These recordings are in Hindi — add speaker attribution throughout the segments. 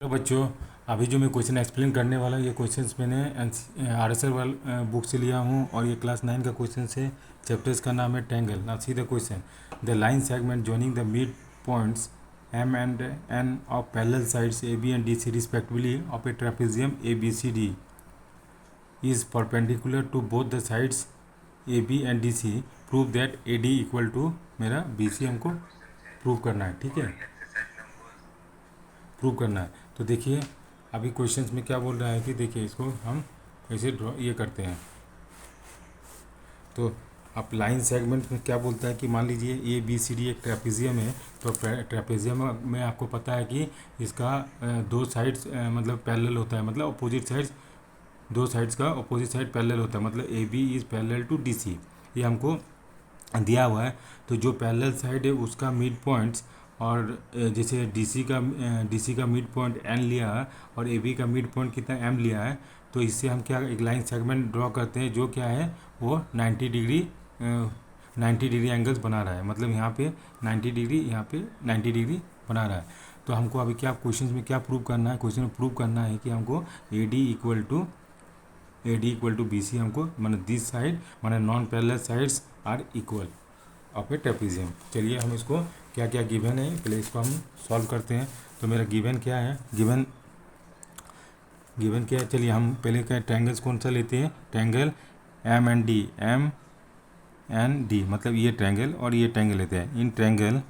Speaker 1: तो बच्चों, अभी जो मैं क्वेश्चन एक्सप्लेन करने वाला हूँ, ये क्वेश्चंस मैंने RSR वाला बुक से लिया हूँ और ये क्लास 9 का क्वेश्चन है। चैप्टर्स का नाम है triangle. Now see the question. The line segment joining the mid points M and N of parallel sides AB and DC respectively of a trapezium ABCD is perpendicular to both the sides AB and DC. Prove that AD equal to मेरा BC हमको प्रूव करना है। ठीक है, प्रूव करना है। तो देखिए अभी क्वेश्चंस में क्या बोल रहा है कि देखिए इसको हम ऐसे ड्रॉ ये करते हैं। तो अब लाइन सेगमेंट में क्या बोलता है कि मान लीजिए ABCD एक ट्रेपेजियम है। तो ट्रेपेजियम में आपको पता है कि इसका दो साइड्स मतलब पैरेलल होता है, मतलब अपोजिट साइड्स, दो साइड्स का अपोजिट साइड पैरेलल होता है, मतलब AB is parallel to DC। ये हमको दिया हुआ है। तो जो पैरेलल साइड है उसका मिड पॉइंट्स और जैसे DC का मिड पॉइंट N लिया है और AB का मिड पॉइंट कितना M लिया है। तो इससे हम क्या एक लाइन सेगमेंट ड्रॉ करते हैं जो क्या है वो 90 डिग्री एंगल्स बना रहा है। मतलब यहाँ पे 90 डिग्री, यहाँ पे 90 डिग्री बना रहा है। तो हमको अभी क्या क्वेश्चन में क्या प्रूव करना है, क्वेश्चन में प्रूव करना है कि हमको AD इक्वल टू BC हमको माने दिस साइड माने non parallel sides are equal of a trapezium. चलिए हम इसको क्या क्या गिवन है पहले इसको हम सॉल्व करते हैं। तो मेरा गिवन क्या है, गिवन क्या है, चलिए हम पहले क्या ट्रायंगल्स कौन सा लेते हैं, ट्रायंगल M and D, मतलब ये ट्रायंगल और ये ट्रायंगल लेते हैं। In triangle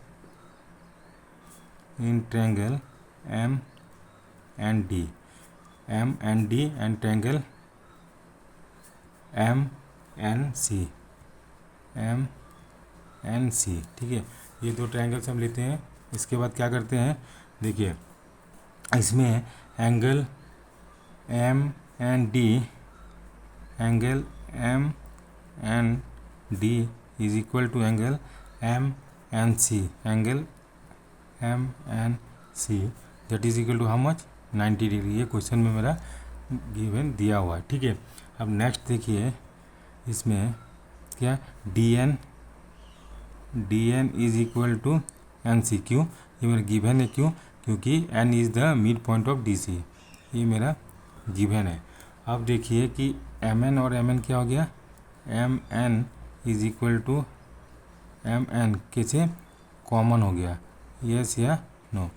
Speaker 1: M and D and triangle MNC, ठीक है। ये दो ट्रायंगल्स हम लेते हैं। इसके बाद क्या करते हैं, देखिए इसमें angle M and D is equal to angle MNC, that is equal to how much 90 degree. ये क्वेश्चन में मेरा गिवन दिया हुआ है। ठीक है, अब नेक्स्ट देखिए इसमें क्या DN is equal to NC। क्यों, ये मेरा गिवन है, क्यों, क्योंकि N is the mid point of DC, ये मेरा गिवन है। अब देखिए कि MN और MN क्या हो गया, MN is equal to MN कैसे कॉमन हो गया, यस या नो,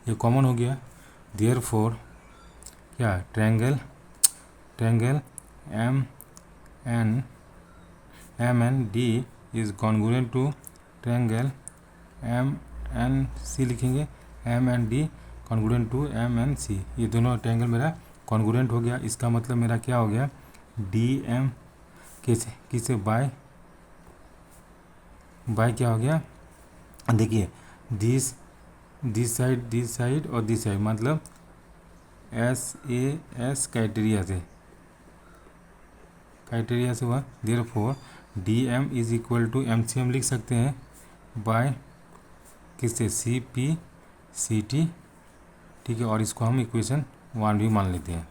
Speaker 1: ये कॉमन हो गया। देयरफॉर क्या triangle MND is congruent to triangle MNC, लिखेंगे MND कॉन्ग्रुएंट टू MNC। ये दोनों ट्रायंगल मेरा कॉन्ग्रुएंट हो गया। इसका मतलब मेरा क्या हो गया, DM किसे बाय क्या हो गया, देखिए दिस साइड और दिस साइड, मतलब SAS क्राइटेरिया से हुआ। Therefore DM is equal to MC हम लिख सकते हैं बाय किससे, CPCT, ठीक है। और इसको हम इक्वेशन 1 भी मान लेते हैं।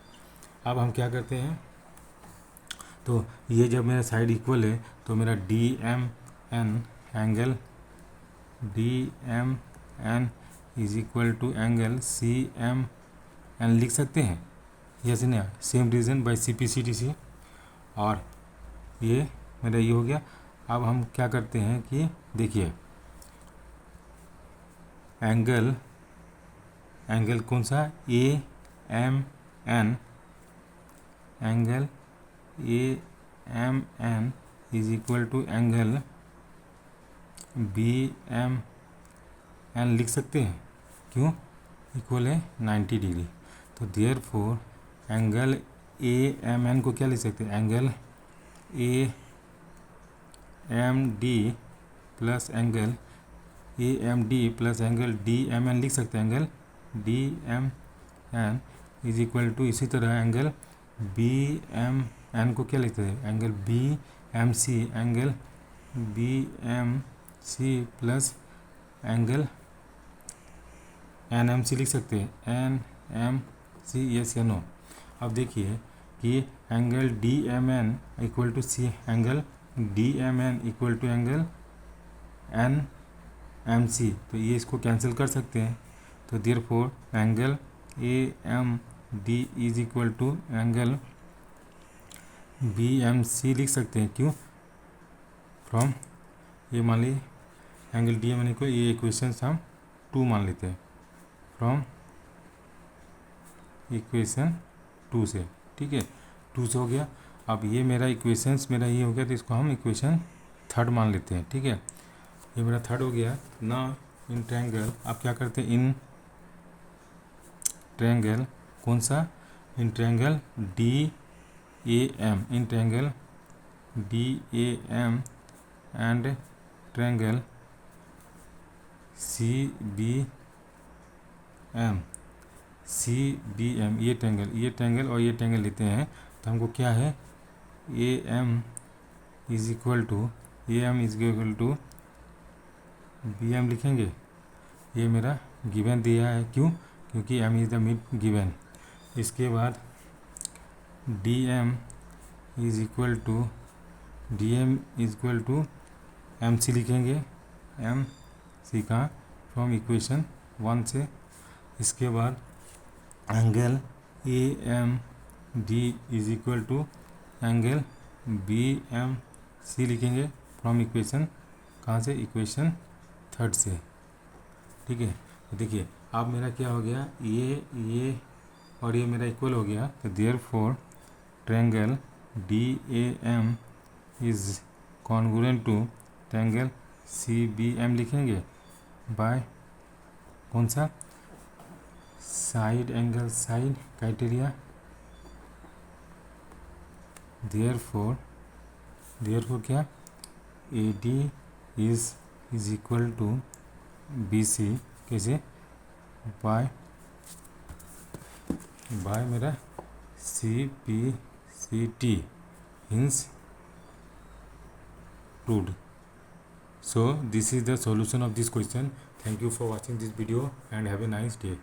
Speaker 1: अब हम क्या करते हैं, तो ये जब मेरा साइड इक्वल है तो मेरा DMN is equal to angle CMN लिख सकते हैं, यस नहीं, सेम रीजन बाय CPCT। और ये मेरा ये हो गया। अब हम क्या करते हैं कि देखिए एंगल कौन सा, AMN, angle AMN is equal to angle BMN लिख सकते हैं, क्यों, इक्वल है 90 डिग्री। तो देयरफॉर एंगल AMN को क्या लिख सकते हैं, angle AMD plus angle DMN लिख सकते हैं। Angle DMN is equal to, इसी तरह एंगल BMN को क्या लिखते हैं, angle BMC plus angle NMC लिख सकते हैं, NMC, यस या नो। अब देखिए कि angle DMN equal to angle NMC, तो ये इसको कैंसिल कर सकते हैं। तो therefore angle AMD is equal to angle BMC लिख सकते हैं। क्यों? फ्रॉम ये मान ली एंगल DM को, ये इक्वेशन हम 2 मान लेते हैं फ्रॉम इक्वेशन 2 से। ठीक है, 2 से हो गया। अब ये मेरा इक्वेशंस मेरा ये हो गया, तो इसको हम इक्वेशन 3 मान लेते हैं। ठीक है, ये मेरा 3 हो गया ना। इन ट्रायंगल आप क्या करते हैं, इन ट्रायंगल कौन सा, in triangle DAM, in triangle DAM and triangle CBM, ये ट्रायंगल और ये ट्रायंगल लेते हैं, तो हमको क्या है, AM is equal to BM लिखेंगे। ये मेरा गिवन दिया है। क्यों? क्योंकि M is the mid given. इसके बाद DM is equal to MC लिखेंगे। MC का फ्रॉम इक्वेशन 1 से। इसके बाद angle AMD is equal to angle BMC लिखेंगे फ्रॉम इक्वेशन कहाँ से, इक्वेशन 3 से। ठीक है, तो देखिए अब मेरा क्या हो गया, ये और ये मेरा इक्वल हो गया। तो therefore triangle DAM is congruent to triangle CBM लिखेंगे बाय कौन सा, side angle side criteria. Therefore क्या, AD is equal to BC, कैसे, बाय मेरा CPCT hints proved. So this is the solution of this question. Thank you for watching this video and have a nice day.